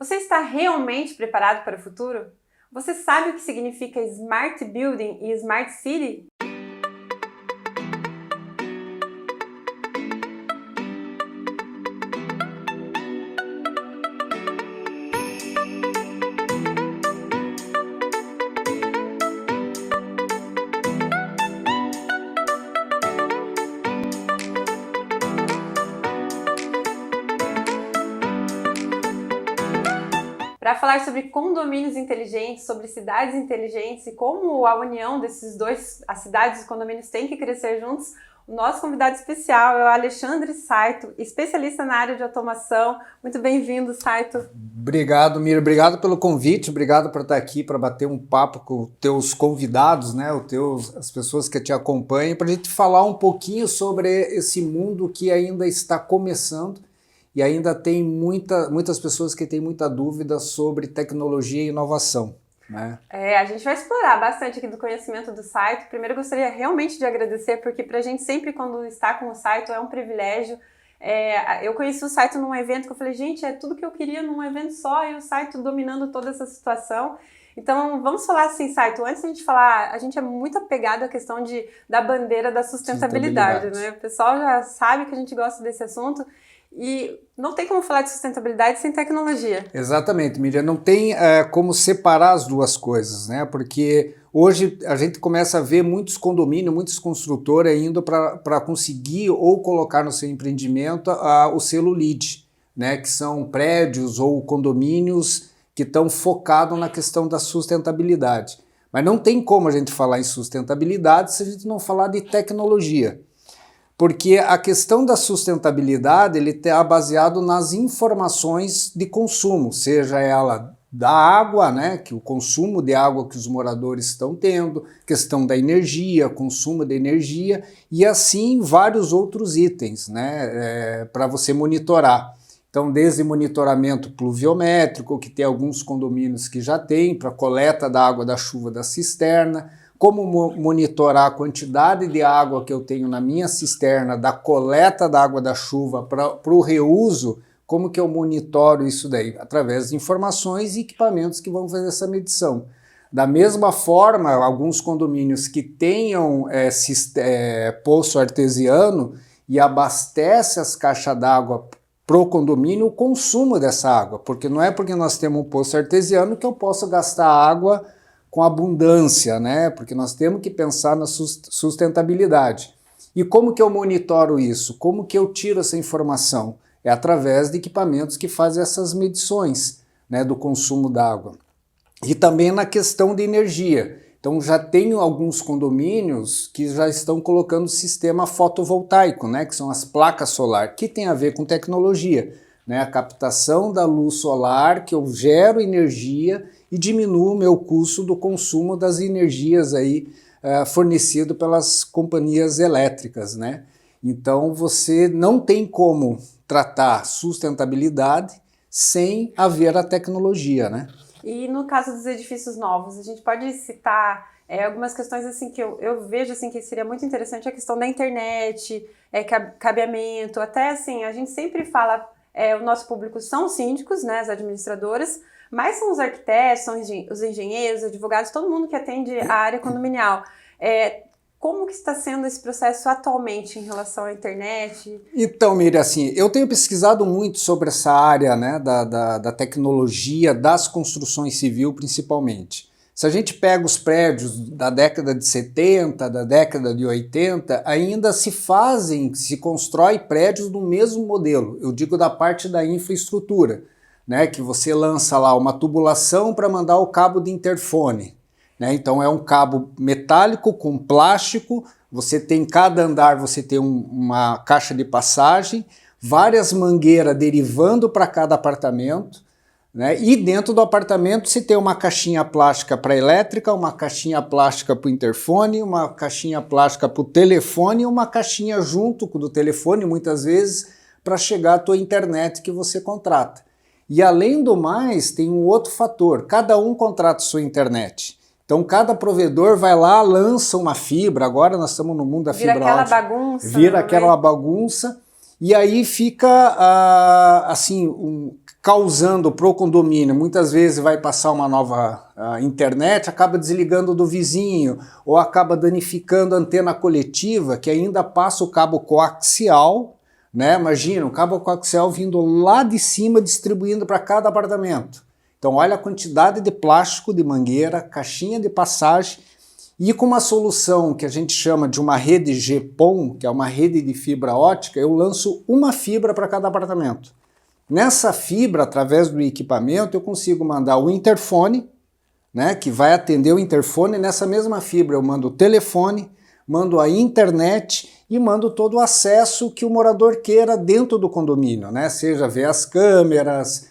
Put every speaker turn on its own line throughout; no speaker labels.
Você está realmente preparado para o futuro? Você sabe o que significa Smart Building e Smart City? Para falar sobre condomínios inteligentes, sobre cidades inteligentes e como a união desses dois, as cidades e os condomínios têm que crescer juntos, o nosso convidado especial é o Alexandre Saito, especialista na área de automação. Muito bem-vindo, Saito.
Obrigado, Mira. Obrigado pelo convite, obrigado por estar aqui para bater um papo com os teus convidados, né? As pessoas que te acompanham, para a gente falar um pouquinho sobre esse mundo que ainda está começando. E ainda tem muitas pessoas que têm muita dúvida sobre tecnologia e inovação, né?
A gente vai explorar bastante aqui do conhecimento do Saito. Primeiro, eu gostaria realmente de agradecer, porque para a gente sempre, quando está com o Saito, é um privilégio. Eu conheci o Saito num evento que eu falei, gente, é tudo que eu queria num evento só, e o Saito dominando toda essa situação. Então, vamos falar assim, Saito, antes da gente falar, a gente é muito apegado à questão da bandeira da sustentabilidade, né? O pessoal já sabe que a gente gosta desse assunto. E não tem como falar de sustentabilidade sem tecnologia.
Exatamente, Miriam. Não tem como separar as duas coisas, né? Porque hoje a gente começa a ver muitos condomínios, muitos construtores indo para conseguir ou colocar no seu empreendimento o selo LEED, né? Que são prédios ou condomínios que estão focados na questão da sustentabilidade. Mas não tem como a gente falar em sustentabilidade se a gente não falar de tecnologia. Porque a questão da sustentabilidade ele está baseado nas informações de consumo, seja ela da água, né, que o consumo de água que os moradores estão tendo, questão da energia, consumo de energia e assim vários outros itens, né, para você monitorar. Então, desde monitoramento pluviométrico, que tem alguns condomínios que já tem, para coleta da água da chuva da cisterna, como monitorar a quantidade de água que eu tenho na minha cisterna, da coleta da água da chuva para o reuso, como que eu monitoro isso daí? Através de informações e equipamentos que vão fazer essa medição. Da mesma forma, alguns condomínios que tenham poço artesiano e abastece as caixas d'água para o condomínio o consumo dessa água, porque não é porque nós temos um poço artesiano que eu posso gastar água com abundância, né? Porque nós temos que pensar na sustentabilidade. E como que eu monitoro isso? Como que eu tiro essa informação? É através de equipamentos que fazem essas medições, né, do consumo d'água. E também na questão de energia. Então já tenho alguns condomínios que já estão colocando sistema fotovoltaico, né, que são as placas solar, que tem a ver com tecnologia, né, a captação da luz solar, que eu gero energia e diminuo o meu custo do consumo das energias aí fornecido pelas companhias elétricas, né? Então você não tem como tratar sustentabilidade sem haver a tecnologia, né?
E no caso dos edifícios novos, a gente pode citar algumas questões assim que eu vejo assim que seria muito interessante, a questão da internet, cabeamento, até assim, a gente sempre fala, o nosso público são os síndicos, né, as administradoras, mas são os arquitetos, são os engenheiros, advogados, todo mundo que atende a área condominial. Como que está sendo esse processo atualmente em relação à internet?
Então, Miriam, assim, eu tenho pesquisado muito sobre essa área, né, da tecnologia, das construções civil principalmente. Se a gente pega os prédios da década de 70, da década de 80, ainda se constrói prédios do mesmo modelo, eu digo da parte da infraestrutura, né, que você lança lá uma tubulação para mandar o cabo de interfone. Né? Então é um cabo metálico com plástico, você tem cada andar, você tem uma caixa de passagem, várias mangueiras derivando para cada apartamento, né? E dentro do apartamento você tem uma caixinha plástica para elétrica, uma caixinha plástica para o interfone, uma caixinha plástica para o telefone e uma caixinha junto com o do telefone, muitas vezes, para chegar à tua internet que você contrata. E além do mais, tem um outro fator, cada um contrata sua internet. Então cada provedor vai lá, lança uma fibra, agora nós estamos no mundo da fibra ótica.
Vira aquela bagunça.
Vira aquela bagunça, e aí fica assim, causando para o condomínio, muitas vezes vai passar uma nova internet, acaba desligando do vizinho, ou acaba danificando a antena coletiva, que ainda passa o cabo coaxial, né? Imagina, o cabo coaxial vindo lá de cima, distribuindo para cada apartamento. Então olha a quantidade de plástico de mangueira, caixinha de passagem, e com uma solução que a gente chama de uma rede GPON, que é uma rede de fibra ótica, eu lanço uma fibra para cada apartamento. Nessa fibra, através do equipamento, eu consigo mandar o interfone, né, que vai atender o interfone. Nessa mesma fibra eu mando o telefone, mando a internet e mando todo o acesso que o morador queira dentro do condomínio, né, seja ver as câmeras,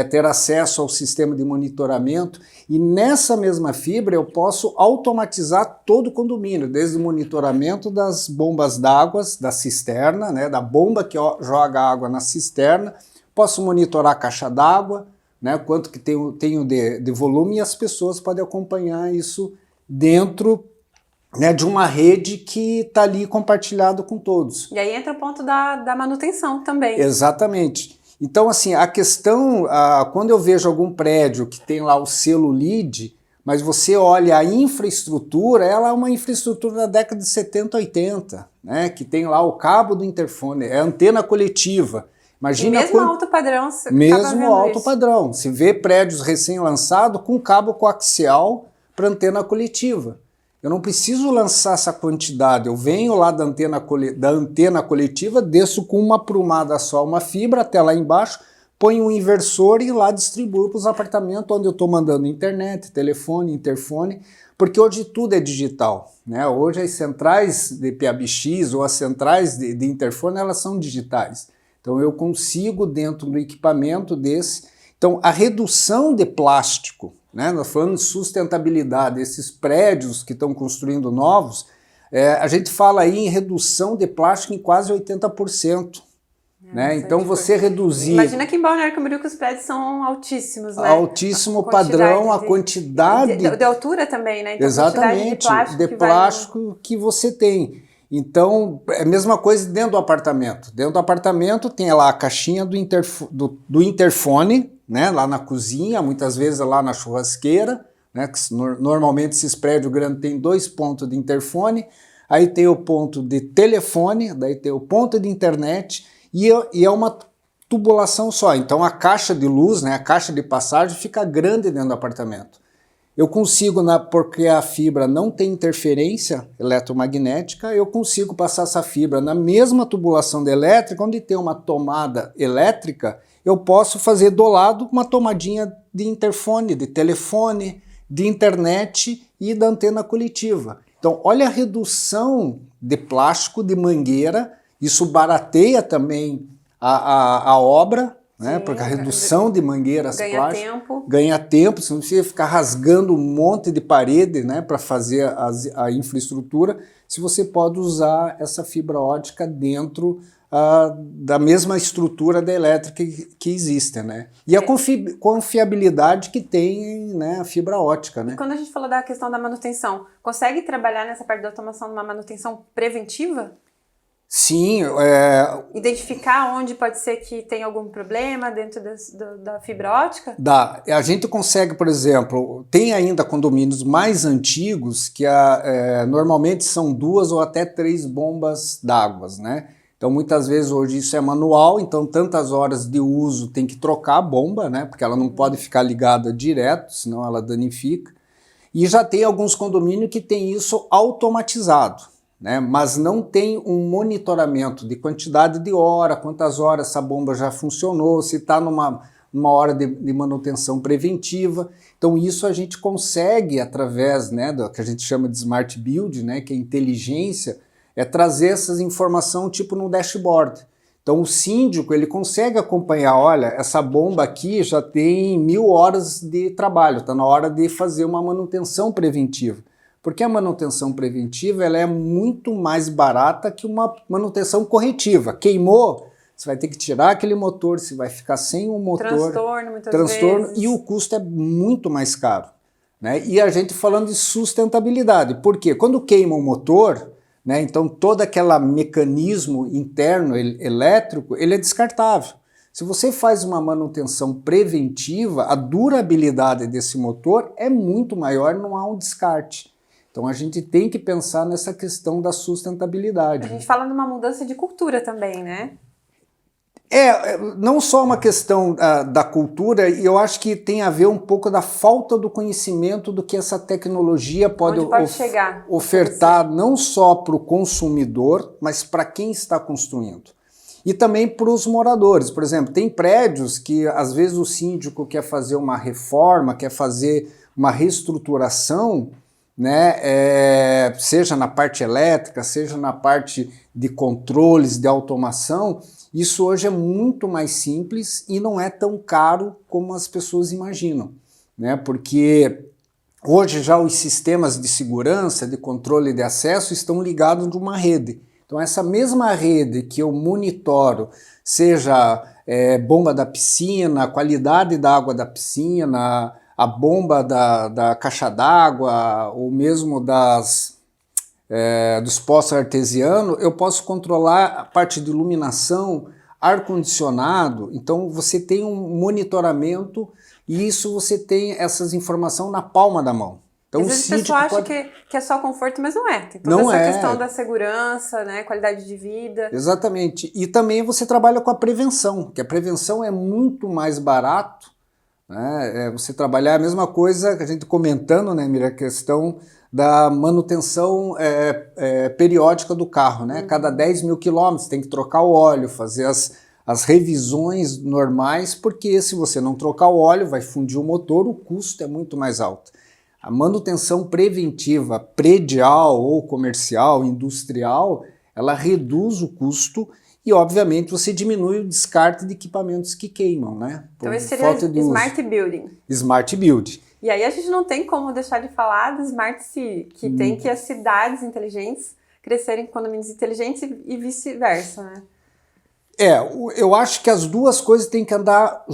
ter acesso ao sistema de monitoramento. E nessa mesma fibra eu posso automatizar todo o condomínio, desde o monitoramento das bombas d'água, da cisterna, né, da bomba que joga água na cisterna. Posso monitorar a caixa d'água, né, quanto que tenho de volume, e as pessoas podem acompanhar isso dentro, né, de uma rede que está ali compartilhado com todos.
E aí entra o ponto da manutenção também.
Exatamente. Então, assim, a questão, quando eu vejo algum prédio que tem lá o selo LEED, mas você olha a infraestrutura, ela é uma infraestrutura da década de 70, 80, né, que tem lá o cabo do interfone, é antena coletiva. Imagina,
e mesmo alto padrão, você
mesmo alto
isso.
padrão. Se vê prédios recém-lançados com cabo coaxial para antena coletiva. Eu não preciso lançar essa quantidade, eu venho lá da antena coletiva, desço com uma prumada só, uma fibra até lá embaixo, ponho um inversor e lá distribuo para os apartamentos onde eu estou mandando internet, telefone, interfone, porque hoje tudo é digital, né? Hoje as centrais de PABX ou as centrais de interfone, elas são digitais. Então eu consigo dentro do equipamento desse. Então a redução de plástico, né, nós falando de sustentabilidade, esses prédios que estão construindo novos, a gente fala aí em redução de plástico em quase 80%. Né? Então você reduzir...
Imagina que em Balneário Camboriú que os prédios são altíssimos, né?
Altíssimo padrão, a quantidade...
De altura também, né? Então,
exatamente, de plástico que você tem. Então, é a mesma coisa dentro do apartamento. Dentro do apartamento tem lá a caixinha do interfone, né, lá na cozinha, muitas vezes lá na churrasqueira, né, que normalmente esses prédios grandes têm 2 pontos de interfone, aí tem o ponto de telefone, daí tem o ponto de internet, e é uma tubulação só. Então a caixa de luz, né, a caixa de passagem fica grande dentro do apartamento. Eu consigo, porque a fibra não tem interferência eletromagnética, eu consigo passar essa fibra na mesma tubulação de elétrica, onde tem uma tomada elétrica, eu posso fazer do lado uma tomadinha de interfone, de telefone, de internet e da antena coletiva. Então, olha a redução de plástico, de mangueira, isso barateia também a obra, né? Sim, porque a redução de mangueiras plásticas ganha tempo, você não precisa ficar rasgando um monte de parede, né, para fazer a infraestrutura, se você pode usar essa fibra ótica dentro da mesma estrutura da elétrica que existe, né? E a confiabilidade que tem, né, a fibra ótica, né?
E quando a gente falou da questão da manutenção, consegue trabalhar nessa parte da automação numa manutenção preventiva?
Sim.
Identificar onde pode ser que tenha algum problema dentro da fibra ótica?
Dá. A gente consegue, por exemplo, tem ainda condomínios mais antigos que normalmente são 2 ou até 3 bombas d'água, né? Então muitas vezes hoje isso é manual, então tantas horas de uso tem que trocar a bomba, né? Porque ela não pode ficar ligada direto, senão ela danifica. E já tem alguns condomínios que tem isso automatizado, né? Mas não tem um monitoramento de quantidade de hora, quantas horas essa bomba já funcionou, se está numa hora de manutenção preventiva. Então isso a gente consegue através, né, do que a gente chama de Smart Build, né, que é inteligência, trazer essas informações tipo no dashboard. Então o síndico ele consegue acompanhar, olha, essa bomba aqui já tem 1000 horas de trabalho, está na hora de fazer uma manutenção preventiva. Porque a manutenção preventiva ela é muito mais barata que uma manutenção corretiva. Queimou, você vai ter que tirar aquele motor, você vai ficar sem o motor.
Transtorno, muitas vezes.
E o custo é muito mais caro, né? E a gente falando de sustentabilidade. Por quê? Quando queima o motor, né, então todo aquele mecanismo interno elétrico, ele é descartável. Se você faz uma manutenção preventiva, a durabilidade desse motor é muito maior, não há um descarte. Então a gente tem que pensar nessa questão da sustentabilidade.
A gente fala numa mudança de cultura também, né?
Não só uma questão da cultura, e eu acho que tem a ver um pouco da falta do conhecimento do que essa tecnologia pode ofertar, não só para o consumidor, mas para quem está construindo. E também para os moradores. Por exemplo, tem prédios que às vezes o síndico quer fazer uma reforma, quer fazer uma reestruturação, né, seja na parte elétrica, seja na parte de controles, de automação. Isso hoje é muito mais simples e não é tão caro como as pessoas imaginam, né? Porque hoje já os sistemas de segurança, de controle de acesso estão ligados de uma rede. Então essa mesma rede que eu monitoro, seja bomba da piscina, a qualidade da água da piscina, a bomba da caixa d'água, ou mesmo dos poços artesianos, eu posso controlar a parte de iluminação, ar-condicionado. Então você tem um monitoramento e isso você tem essas informações na palma da mão. Então,
às vezes a pessoa acha que é só conforto, mas não é. Tem toda essa questão da segurança, né, qualidade de vida.
Exatamente. E também você trabalha com a prevenção, que a prevenção é muito mais barato, né? Você trabalhar a mesma coisa que a gente comentando, né, Mira, a questão da manutenção periódica do carro, né? Cada 10 mil quilômetros tem que trocar o óleo, fazer as revisões normais, porque se você não trocar o óleo, vai fundir o motor, o custo é muito mais alto. A manutenção preventiva predial ou comercial, industrial, ela reduz o custo e, obviamente, você diminui o descarte de equipamentos que queimam, né?
Então esse seria Smart Building.
Smart Building.
E aí a gente não tem como deixar de falar do Smart City, que tem que as cidades inteligentes crescerem com condomínios inteligentes e vice-versa, né?
Eu acho que as duas coisas têm que andar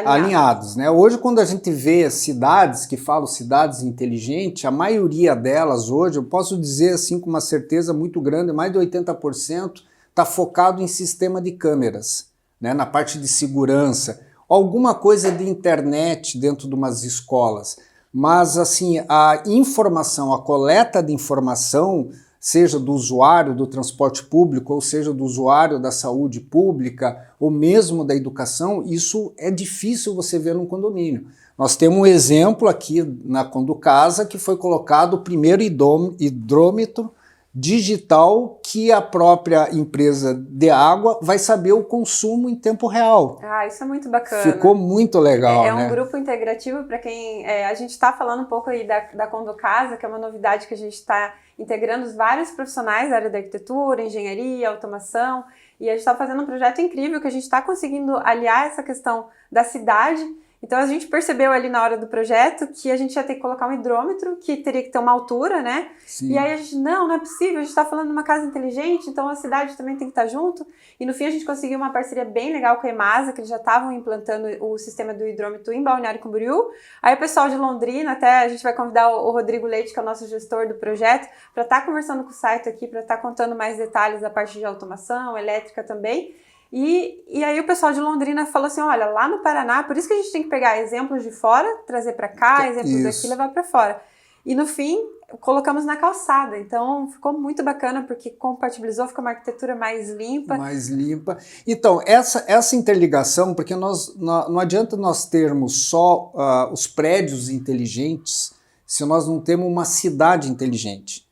alinhadas, né? Hoje, quando a gente vê cidades que falam cidades inteligentes, a maioria delas hoje, eu posso dizer assim com uma certeza muito grande, mais de 80% está focado em sistema de câmeras, né? Na parte de segurança, alguma coisa de internet dentro de umas escolas. Mas assim, a informação, a coleta de informação, seja do usuário do transporte público, ou seja do usuário da saúde pública, ou mesmo da educação, isso é difícil você ver num condomínio. Nós temos um exemplo aqui na Conducasa que foi colocado o primeiro hidrômetro digital que a própria empresa de água vai saber o consumo em tempo real.
Ah, isso é muito bacana.
Ficou muito legal, né?
É um grupo integrativo para quem... a gente está falando um pouco aí da Conducasa, que é uma novidade que a gente está integrando vários profissionais da área da arquitetura, engenharia, automação, e a gente está fazendo um projeto incrível que a gente está conseguindo aliar essa questão da cidade. Então a gente percebeu ali na hora do projeto que a gente ia ter que colocar um hidrômetro, que teria que ter uma altura, né?
Sim.
E aí a gente, não é possível, a gente está falando de uma casa inteligente, então a cidade também tem que estar junto. E no fim a gente conseguiu uma parceria bem legal com a EMASA, que eles já estavam implantando o sistema do hidrômetro em Balneário Camboriú. Aí o pessoal de Londrina, até a gente vai convidar o Rodrigo Leite, que é o nosso gestor do projeto, para estar conversando com o site aqui, para estar contando mais detalhes da parte de automação, elétrica também. E aí o pessoal de Londrina falou assim, olha, lá no Paraná, por isso que a gente tem que pegar exemplos de fora, trazer para cá, exemplos daqui, levar para fora. E no fim, colocamos na calçada, então ficou muito bacana porque compatibilizou, ficou uma arquitetura mais limpa.
Mais limpa. Então, essa interligação, porque não adianta nós termos só os prédios inteligentes se nós não temos uma cidade inteligente,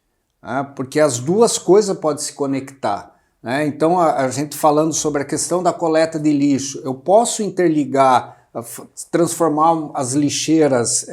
porque as duas coisas podem se conectar. Então, a gente falando sobre a questão da coleta de lixo, eu posso interligar, transformar as lixeiras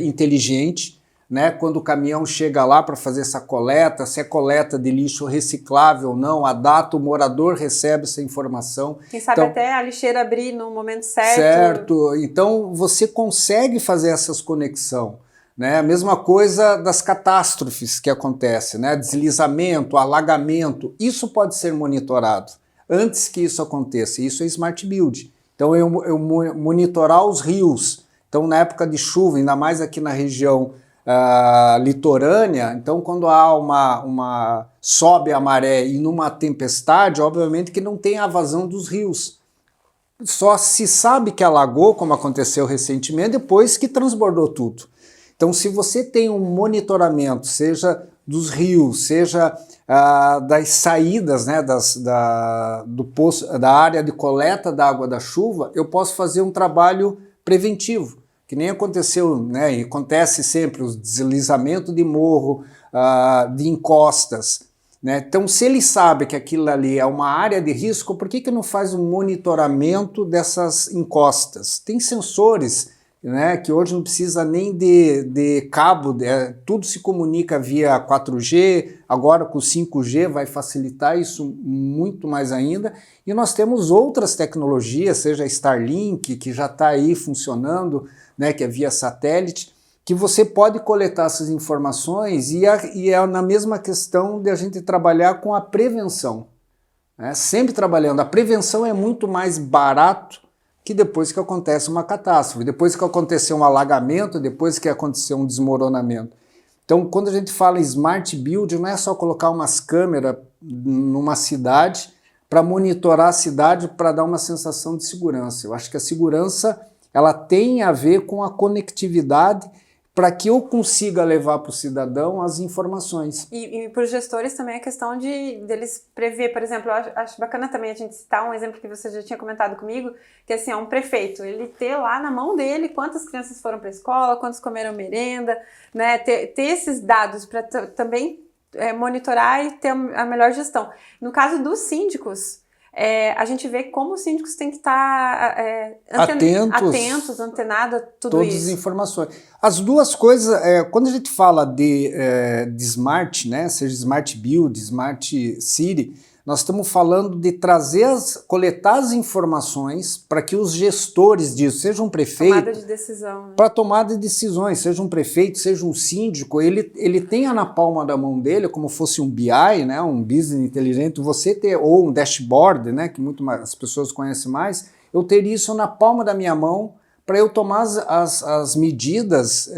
inteligentes, né? Quando o caminhão chega lá para fazer essa coleta, se é coleta de lixo reciclável ou não, a data, o morador recebe essa informação.
Quem sabe então, até a lixeira abrir no momento certo.
Certo, então você consegue fazer essas conexões. Né? A mesma coisa das catástrofes que acontecem, né? Deslizamento, alagamento, isso pode ser monitorado antes que isso aconteça. Isso é Smart Build. Então eu monitorar os rios. Então na época de chuva, ainda mais aqui na região litorânea, então quando há sobe a maré e numa tempestade, obviamente que não tem a vazão dos rios. só se sabe que alagou, como aconteceu recentemente, depois que transbordou tudo. Então, se você tem um monitoramento, seja dos rios, seja das saídas, né, do poço, da área de coleta da água da chuva, eu posso fazer um trabalho preventivo, que nem aconteceu, né, e acontece sempre, os deslizamentos de morro, de encostas, né? Então, se ele sabe que aquilo ali é uma área de risco, por que não faz um monitoramento dessas encostas? Tem sensores, né, que hoje não precisa nem de cabo, tudo se comunica via 4G, agora com 5G vai facilitar isso muito mais ainda, e nós temos outras tecnologias, seja a Starlink, que já está aí funcionando, né, que é via satélite, que você pode coletar essas informações e é na mesma questão de a gente trabalhar com a prevenção, né? Sempre trabalhando. A prevenção é muito mais barato que depois que acontece uma catástrofe, depois que aconteceu um alagamento, depois que aconteceu um desmoronamento. Então, quando a gente fala em Smart Build, não é só colocar umas câmeras numa cidade para monitorar a cidade para dar uma sensação de segurança. Eu acho que a segurança ela tem a ver com a conectividade para que eu consiga levar para o cidadão as informações.
E para os gestores também a questão deles prever, por exemplo, eu acho bacana também a gente citar um exemplo que você já tinha comentado comigo, que assim, é um prefeito, ele ter lá na mão dele quantas crianças foram para a escola, quantos comeram merenda, né, ter esses dados para também monitorar e ter a melhor gestão. No caso dos síndicos, a gente vê como os síndicos têm que estar atentos, antenados a tudo
todas
isso.
As informações. As duas coisas, quando a gente fala de smart, né, seja Smart Build, Smart City, nós estamos falando de coletar as informações para que os gestores disso, seja um prefeito...
Tomada de decisão. Né?
Para tomada de decisões, seja um prefeito, seja um síndico, ele tenha na palma da mão dele, como fosse um BI, né, um business inteligente, você ter, ou um dashboard, né, que muito mais, as pessoas conhecem mais, eu ter isso na palma da minha mão para eu tomar as medidas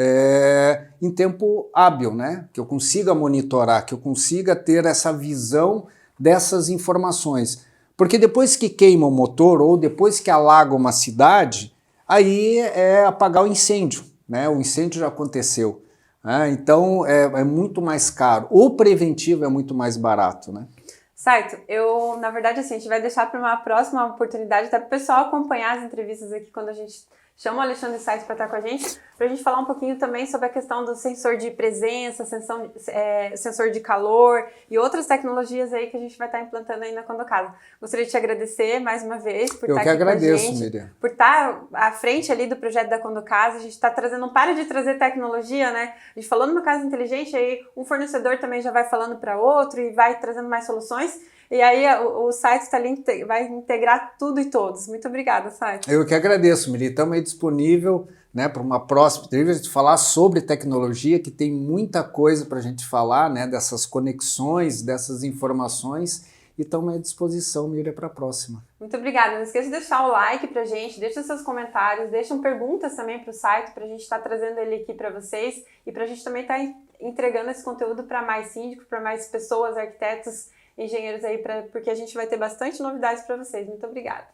em tempo hábil, né, que eu consiga monitorar, que eu consiga ter essa visão dessas informações. Porque depois que queima o motor ou depois que alaga uma cidade, aí é apagar o incêndio, né? O incêndio já aconteceu, né? Então é muito mais caro. O preventivo é muito mais barato, né?
Certo, na verdade, assim, a gente vai deixar para uma próxima oportunidade, até para o pessoal acompanhar as entrevistas aqui quando a gente chama o Alexandre Sais para estar com a gente falar um pouquinho também sobre a questão do sensor de presença, sensor de calor e outras tecnologias aí que a gente vai estar implantando aí na Condocasa. Gostaria de te agradecer mais uma vez por estar aqui
agradeço,
com a gente,
Miriam.
por estar à frente ali do projeto da Condocasa. A gente está trazendo, não para de trazer tecnologia, né? A gente falou numa casa inteligente, aí um fornecedor também já vai falando para outro e vai trazendo mais soluções. E aí o site está ali, vai integrar tudo e todos. Muito obrigada, site.
Eu que agradeço, Miri. Estamos aí disponível, né, para uma próxima entrevista, falar sobre tecnologia, que tem muita coisa para a gente falar, né, dessas conexões, dessas informações, e estamos à disposição, Miriam, para a próxima.
Muito obrigada. Não esqueça de deixar o like para a gente, deixa seus comentários, deixam perguntas também para o site, para a gente estar trazendo ele aqui para vocês e para a gente também estar entregando esse conteúdo para mais síndicos, para mais pessoas, arquitetos, engenheiros aí, porque a gente vai ter bastante novidades para vocês. Muito obrigada.